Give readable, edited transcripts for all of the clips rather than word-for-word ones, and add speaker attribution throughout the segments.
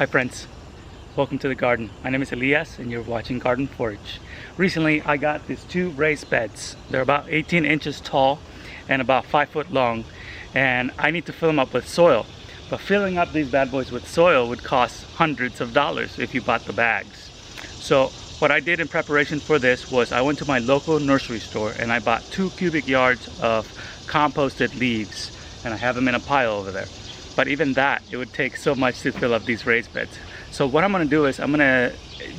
Speaker 1: Hi friends, welcome to the garden. My name is Elias and you're watching Garden Forage. Recently I got these two raised beds. They're about 18 inches tall and about 5 foot long, and I need to fill them up with soil. But filling up these bad boys with soil would cost hundreds of dollars if you bought the bags. So what I did in preparation for this was I went to my local nursery store and I bought 2 cubic yards of composted leaves, and I have them in a pile over there. But even that, it would take so much to fill up these raised beds. So what I'm going to do is I'm going to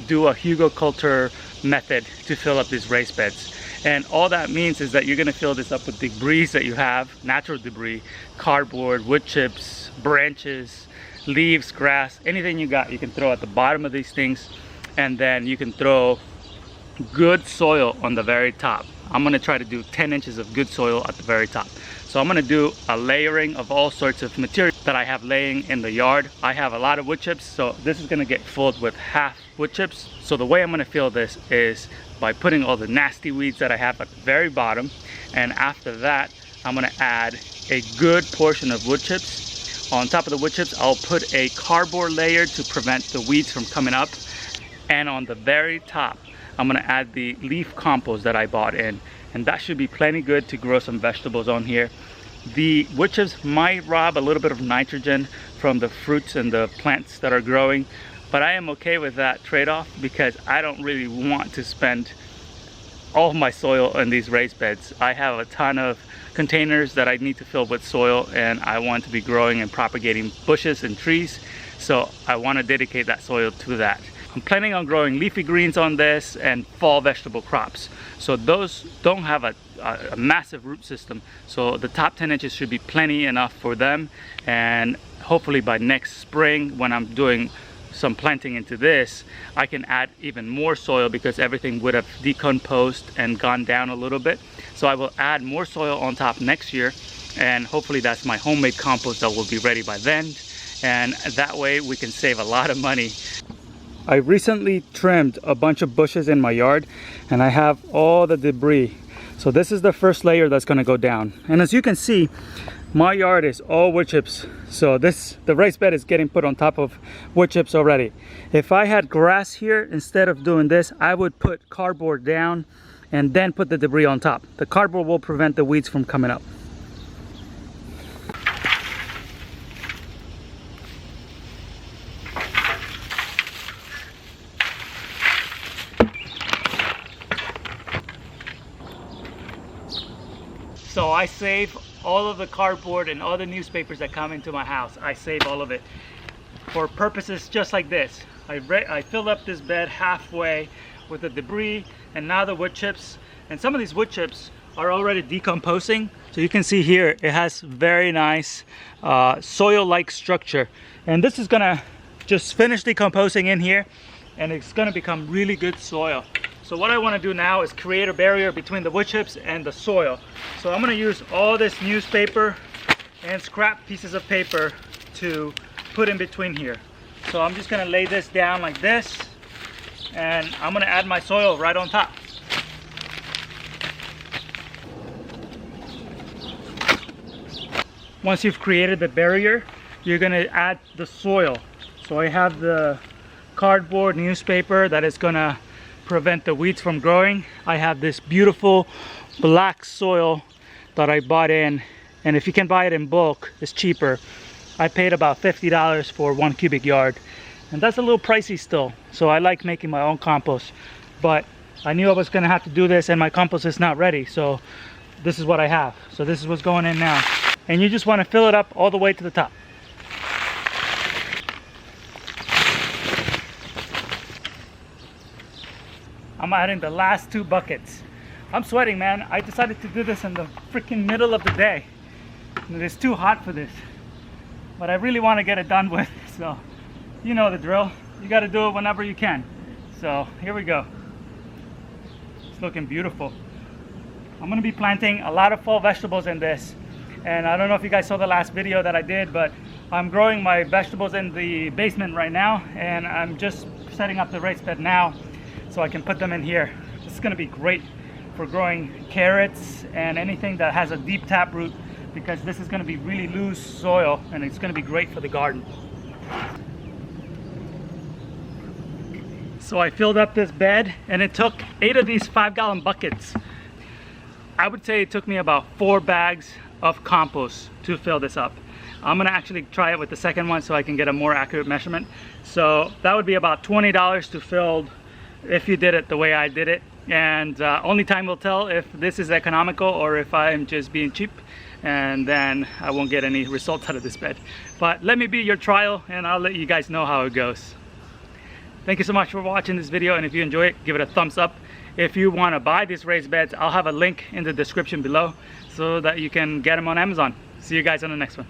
Speaker 1: do a hugelkultur method to fill up these raised beds. And all that means is that you're going to fill this up with debris that you have, natural debris, cardboard, wood chips, branches, leaves, grass, anything you got you can throw at the bottom of these things, and then you can throw good soil on the very top. I'm going to try to do 10 inches of good soil at the very top. So I'm going to do a layering of all sorts of material that I have laying in the yard. I have a lot of wood chips, so this is going to get filled with half wood chips. So the way I'm going to fill this is by putting all the nasty weeds that I have at the very bottom, and after that I'm going to add a good portion of wood chips. On top of the wood chips I'll put a cardboard layer to prevent the weeds from coming up, and on the very top I'm going to add the leaf compost that I bought in, and that should be plenty good to grow some vegetables on here. The wood chips might rob a little bit of nitrogen from the fruits and the plants that are growing, but I am okay with that trade-off because I don't really want to spend all of my soil in these raised beds. I have a ton of containers that I need to fill with soil, and I want to be growing and propagating bushes and trees, so I want to dedicate that soil to that. I'm planning on growing leafy greens on this and fall vegetable crops. So those don't have a massive root system. So the top 10 inches should be plenty enough for them. And hopefully by next spring, when I'm doing some planting into this, I can add even more soil because everything would have decomposed and gone down a little bit. So I will add more soil on top next year. And hopefully that's my homemade compost that will be ready by then. And that way we can save a lot of money. I recently trimmed a bunch of bushes in my yard, and I have all the debris. So this is the first layer that's going to go down. And as you can see, my yard is all wood chips. So the raised bed is getting put on top of wood chips already. If I had grass here, instead of doing this, I would put cardboard down and then put the debris on top. The cardboard will prevent the weeds from coming up. So I save all of the cardboard and all the newspapers that come into my house. I save all of it for purposes just like this. I filled up this bed halfway with the debris and now the wood chips. And some of these wood chips are already decomposing. So you can see here it has very nice soil-like structure. And this is gonna just finish decomposing in here, and it's gonna become really good soil. So what I want to do now is create a barrier between the wood chips and the soil. So I'm going to use all this newspaper and scrap pieces of paper to put in between here. So I'm just going to lay this down like this, and I'm going to add my soil right on top. Once you've created the barrier, you're going to add the soil. So I have the cardboard newspaper that is going to prevent the weeds from growing. I have this beautiful black soil that I bought in, and if you can buy it in bulk, it's cheaper. I paid about $50 for 1 cubic yard, and that's a little pricey still. So I like making my own compost, but I knew I was gonna have to do this, and my compost is not ready, so this is what I have. So this is what's going in now, and you just want to fill it up all the way to the top. I'm adding the last 2 buckets. I'm sweating, man. I decided to do this in the freaking middle of the day. It is too hot for this. But I really want to get it done with. So, you know the drill. You got to do it whenever you can. So, here we go. It's looking beautiful. I'm going to be planting a lot of fall vegetables in this. And I don't know if you guys saw the last video that I did, but I'm growing my vegetables in the basement right now. And I'm just setting up the raised bed now, so I can put them in here. This is going to be great for growing carrots and anything that has a deep taproot, because this is going to be really loose soil and it's going to be great for the garden. So I filled up this bed and it took 8 of these 5-gallon buckets. I would say it took me about 4 bags of compost to fill this up. I'm gonna actually try it with the second one so I can get a more accurate measurement. So that would be about $20 to fill if you did it the way I did it. And only time will tell if this is economical or if I'm just being cheap, and then I won't get any results out of this bed. But let me be your trial and I'll let you guys know how it goes. Thank you so much for watching this video, and if you enjoy it, give it a thumbs up. If you want to buy these raised beds, I'll have a link in the description below so that you can get them on Amazon. See you guys on the next one.